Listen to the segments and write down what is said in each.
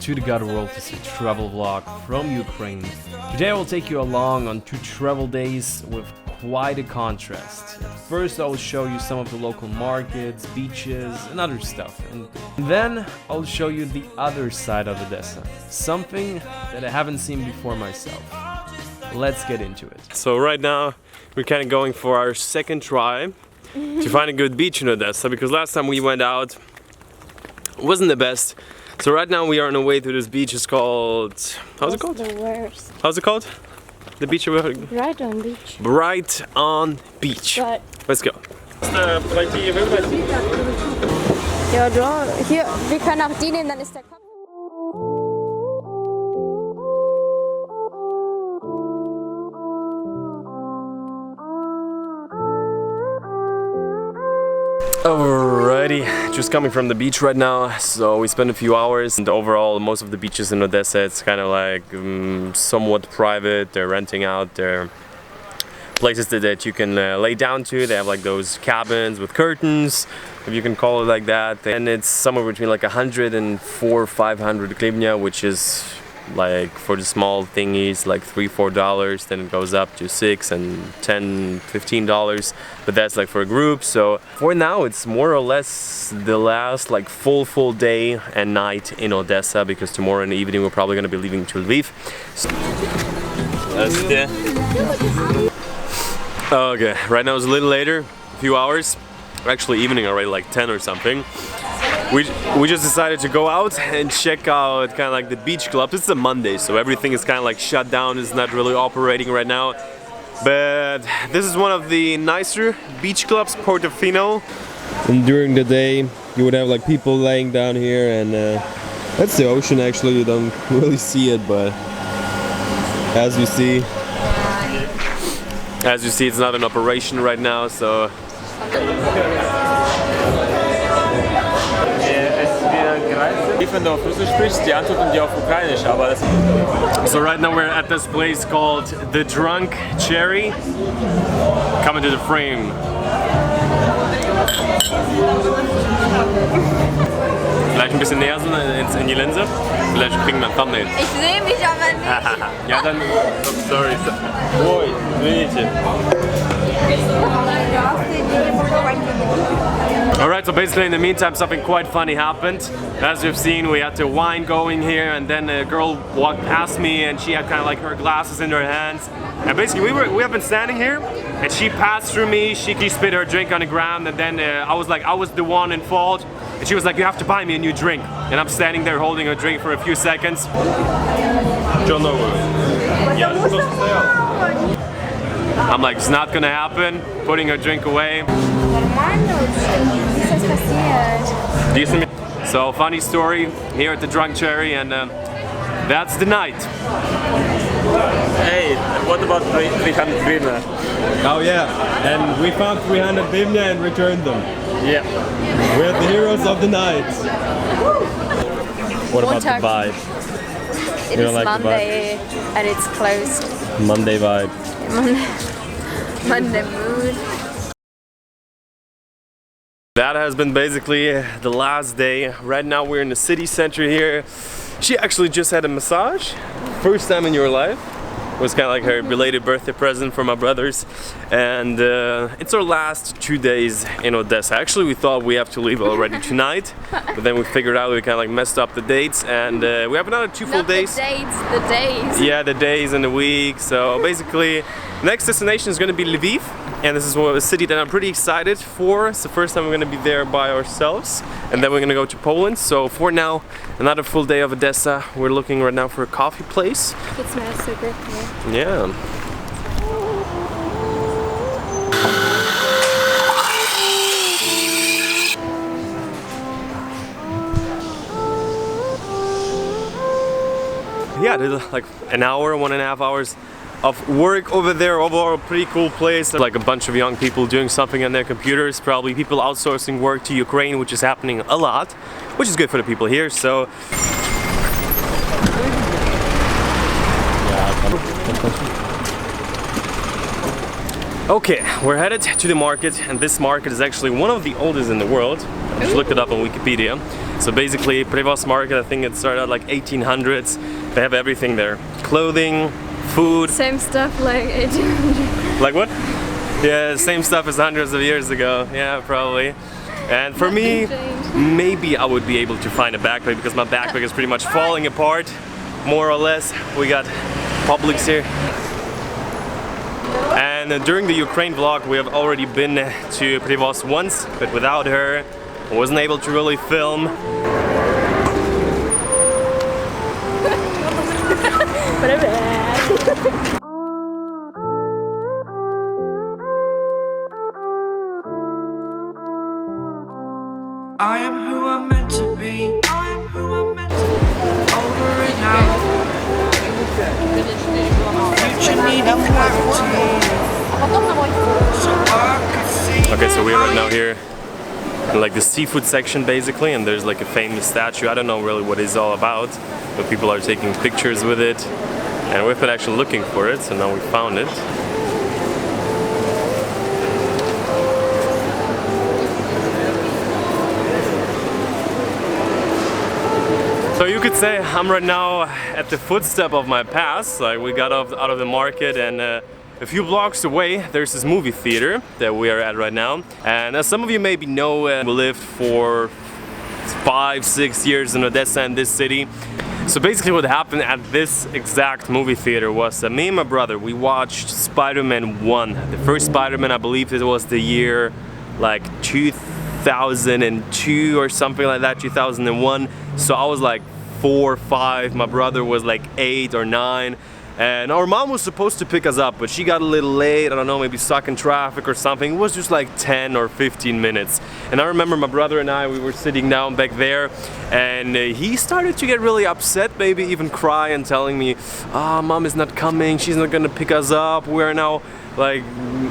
to the God World to See travel vlog from Ukraine. Today I will take you along on 2 travel days with quite a contrast. First I will show you some of the local markets, beaches and other stuff. And then I'll show you the other side of Odessa. Something that I haven't seen before myself. Let's get into it. So right now we're kind of going for our second try to find a good beach in Odessa, because last time we went out it wasn't the best. So right now we are on our way to this beach. It's called... how's it called? The worst. How's it called? The beach? Bright on Beach. Bright on Beach. But Let's go. ja, hier, wir können auch die nehmen, dann ist der Kopf. Alrighty, just coming from the beach right now. So we spent a few hours, and overall most of the beaches in Odessa, it's kind of like somewhat private. They're renting out their places that you can lay down to. They have like those cabins with curtains, if you can call it like that. And it's somewhere between like 104 500 hryvnia, which is like for the small thingies like $3-4. Then it goes up to $6 and $10-15, but that's like for a group. So for now it's more or less the last like full day and night in Odessa, because tomorrow in the evening we're probably going to be leaving to Lviv. So okay, right now it's a little later, a few hours, actually evening already, like 10 or something. We just decided to go out and check out kind of like the beach clubs. It's a Monday, so everything is kind of like shut down. It's not really operating right now. But this is one of the nicer beach clubs, Portofino. And during the day, you would have like people laying down here, and that's the ocean actually. You don't really see it, but as you see, it's not in operation right now. So. So right now we're at this place called The Drunk Cherry. Coming to the frame. Vielleicht ein bisschen näher in die Linse. Vielleicht kriegen wir ein Thumbnail. Ich sehe mich aber nicht. Ja, dann... sorry. Oi, извините. Alright, so basically in the meantime something quite funny happened. As you've seen, we had the wine going here, and then a girl walked past me and she had kind of like her glasses in her hands. And basically we have been standing here and she passed through me, she spit her drink on the ground, and then I was the one in fault. And she was like, you have to buy me a new drink. And I'm standing there holding her drink for a few seconds. I'm like, it's not gonna happen. Putting her drink away. So funny story here at the Drunk Cherry, and that's the night. Hey, what about 300 hryvnia? Oh yeah, and we found 300 hryvnia and returned them. Yeah. We're the heroes of the night. What about the vibe? It is Monday and it's closed. Monday vibe. Monday mood. That has been basically the last day. Right now we're in the city center here. She actually just had a massage. First time in your life. It was kind of like her belated birthday present for my brothers. And it's our last 2 days in Odessa. Actually we thought we have to leave already tonight, but then we figured out we kind of like messed up the dates, and we have another 2 full days. The days. Yeah, the days and the week. So basically next destination is going to be Lviv, and this is a city that I'm pretty excited for. It's the first time we're going to be there by ourselves, and then we're going to go to Poland. So for now, another full day of Odessa. We're looking right now for a coffee place. It smells so good here. Yeah. Yeah, there's like an hour, 1.5 hours of work over there. Overall, a pretty cool place. Like a bunch of young people doing something on their computers. Probably people outsourcing work to Ukraine, which is happening a lot, which is good for the people here. So. Okay, we're headed to the market, and this market is actually one of the oldest in the world. I just looked it up on Wikipedia. So basically, Privos Market, I think it started out like 1800s. They have everything there. Clothing, food. Same stuff like 1800. Like what? Yeah, same stuff as hundreds of years ago. Yeah, probably. And for me, maybe I would be able to find a backpack because my backpack is pretty much falling apart, more or less. We got Publix here. And during the Ukraine vlog, we have already been to Privos once, but without her, I wasn't able to really film. I am who I'm meant to be. I am who I'm meant to be. Over it now. Future needing clarity. So I could see. Okay, so we're right now here in like the seafood section basically, and there's like a famous statue. I don't know really what it's all about, but people are taking pictures with it. And we've been actually looking for it, so now we found it. So you could say I'm right now at the footstep of my past. Like we got out of the market, and a few blocks away there's this movie theater that we are at right now. And as some of you maybe know, we lived for 5-6 years in Odessa, in this city. So basically what happened at this exact movie theater was that me and my brother, we watched Spider-Man 1. The first Spider-Man, I believe it was the year like 2002 or something like that, 2001. So I was like 4 or 5, my brother was like 8 or 9. And our mom was supposed to pick us up, but she got a little late, I don't know, maybe stuck in traffic or something. It was just like 10 or 15 minutes. And I remember my brother and I, we were sitting down back there, and he started to get really upset, maybe even cry and telling me, Mom is not coming, she's not gonna pick us up, we're now like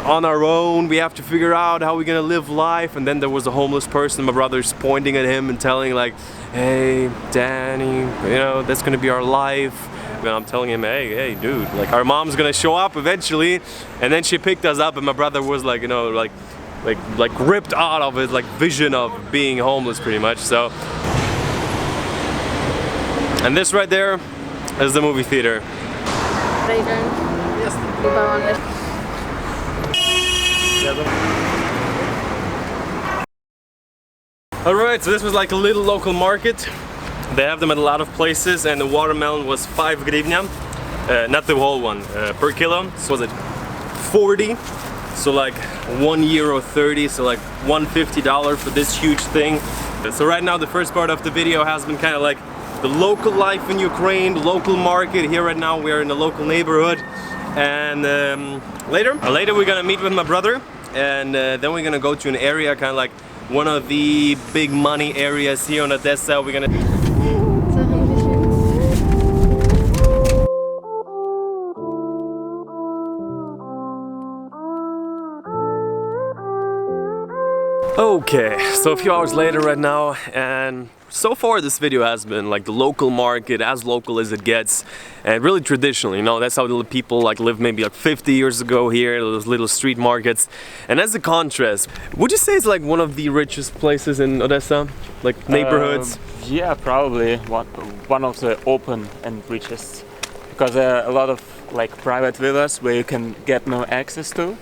on our own, we have to figure out how we're gonna live life. And then there was a homeless person, my brother's pointing at him and telling like, hey, Danny, you know, that's gonna be our life. And I'm telling him, hey, dude, like our mom's gonna show up eventually. And then she picked us up, and my brother was like, you know, like ripped out of his like vision of being homeless, pretty much. So, and this right there is the movie theater. Alright, so this was like a little local market. They have them at a lot of places, and the watermelon was 5 hryvnia, not the whole one, per kilo. So was it 40? So like €1.30, so like $150 for this huge thing. So right now the first part of the video has been kind of like the local life in Ukraine, the local market. Here right now we are in the local neighborhood, and later we're gonna meet with my brother, and then we're gonna go to an area kind of like one of the big money areas here in Odessa. We're gonna Okay, so a few hours later right now, and so far this video has been like the local market, as local as it gets, and really traditional, you know, that's how the people like lived maybe like 50 years ago here, those little street markets. And as a contrast, would you say it's like one of the richest places in Odessa, like neighborhoods? Yeah, probably one of the open and richest, because there are a lot of like private villas where you can get no access to.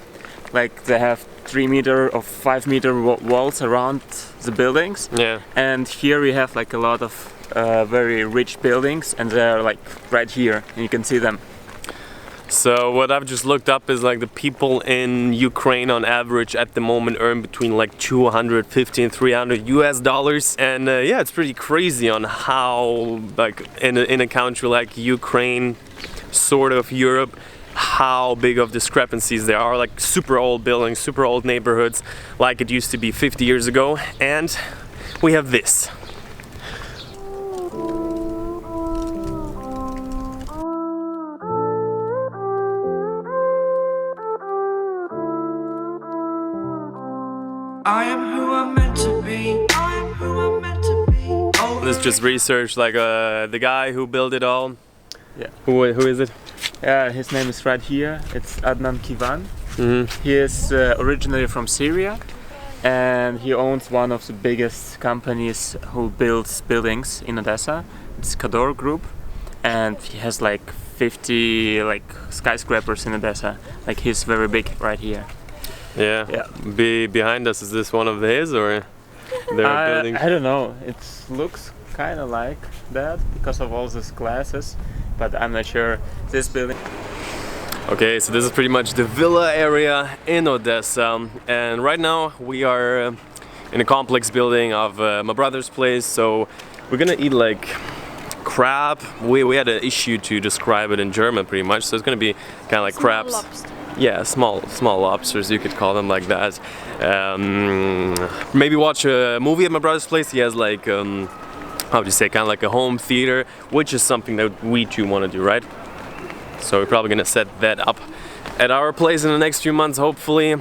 Like they have 3-meter or 5-meter walls around the buildings. Yeah. And here we have like a lot of very rich buildings, and they're like right here, and you can see them. So what I've just looked up is like the people in Ukraine on average at the moment earn between like $250 and $300 US. And yeah, it's pretty crazy on how like in a country like Ukraine, sort of Europe, how big of discrepancies there are, like super old buildings, super old neighborhoods like it used to be 50 years ago. And we have this. I am who I'm meant to be. I am who I'm meant to be. This is just research, like the guy who built it all. Yeah. Who is it? Yeah, his name is right here. It's Adnan Kivan. Mm-hmm. He is originally from Syria, and he owns one of the biggest companies who builds buildings in Odessa. It's Kador Group, and he has like 50 like skyscrapers in Odessa. Like he's very big right here. Yeah. Behind us, is this one of his, or there are buildings? I don't know. It looks kind of like that because of all these glasses, but I'm not sure. This building. Okay, so this is pretty much the villa area in Odessa, and right now we are in a complex building of my brother's place. So we're gonna eat like crab. We had an issue to describe it in German pretty much, so it's gonna be kind of like crabs. Lobster. Yeah, small lobsters, you could call them like that. Maybe watch a movie at my brother's place. He has like how do you say, kind of like a home theater, which is something that we too want to do, right? So we're probably gonna set that up at our place in the next few months, hopefully.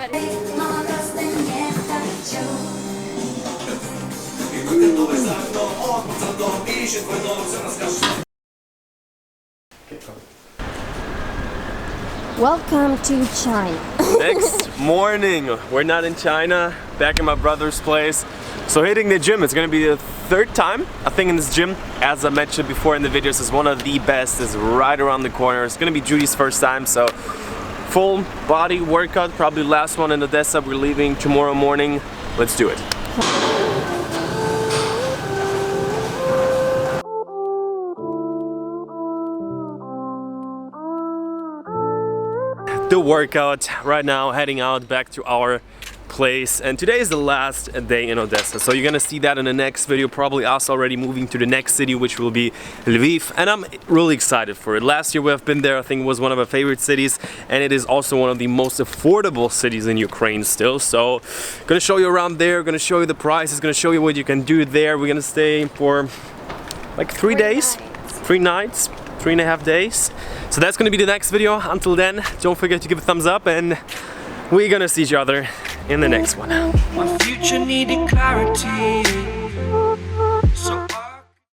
Welcome to China. Next morning, we're not in China, back in my brother's place. So hitting the gym, it's gonna be the third time I think in this gym. As I mentioned before in the videos, it's one of the best, it's right around the corner. It's gonna be Judy's first time, so full body workout, probably last one in Odessa. We're leaving tomorrow morning. Let's do it. The workout right now, heading out back to our place, and today is the last day in Odessa, so you're gonna see that in the next video, probably us already moving to the next city, which will be Lviv, and I'm really excited for it. Last year we have been there, I think it was one of our favorite cities, and it is also one of the most affordable cities in Ukraine still. So gonna show you around there, gonna show you the prices, gonna show you what you can do there. We're gonna stay for like 3 days, 3 nights, 3.5 days. So that's gonna be the next video. Until then, don't forget to give a thumbs up, and we're gonna see each other in the next one. My future needed clarity.